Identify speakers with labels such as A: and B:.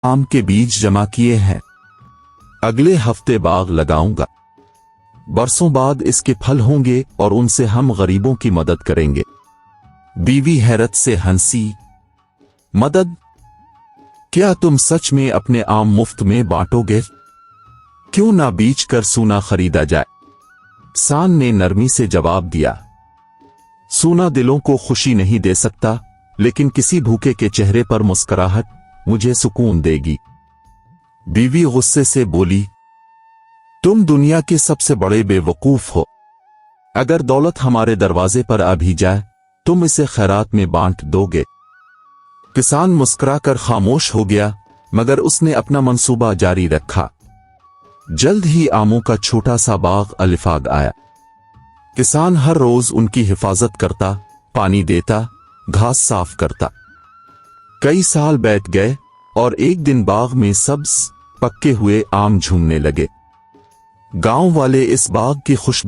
A: आम के बीज जमा किए हैं। अगले हफ्ते बाग लगाऊंगा। बरसों बाद इसके फल होंगे और उनसे हम गरीबों की मदद करेंगे। बीवी हैरत से हंसी। मदद? क्या तुम सच में अपने आम मुफ्त में बांटोगे? क्यों ना बेच कर सोना खरीदा जाए? किसान ने नरमी से जवाब दिया, सोना दिलों को खुशी नहीं दे सकता, लेकिन किसी भूखे के चेहरे पर मुस्कुराहट मुझे सुकून देगी। बीवी गुस्से से बोली, तुम दुनिया के सबसे बड़े बेवकूफ हो। अगर दौलत हमारे दरवाजे पर आ भी जाए, तुम इसे खैरात में बांट दोगे। किसान मुस्कुराकर खामोश हो गया, मगर उसने अपना मंसूबा जारी रखा। जल्द ही आमों का छोटा सा बाग अलिफाग आया। किसान हर रोज उनकी हिफाजत करता, पानी देता, घास साफ करता। कई साल बीत गए और एक दिन बाग में सब्ज पके हुए आम झूमने लगे। गांव वाले इस बाग की खुशबू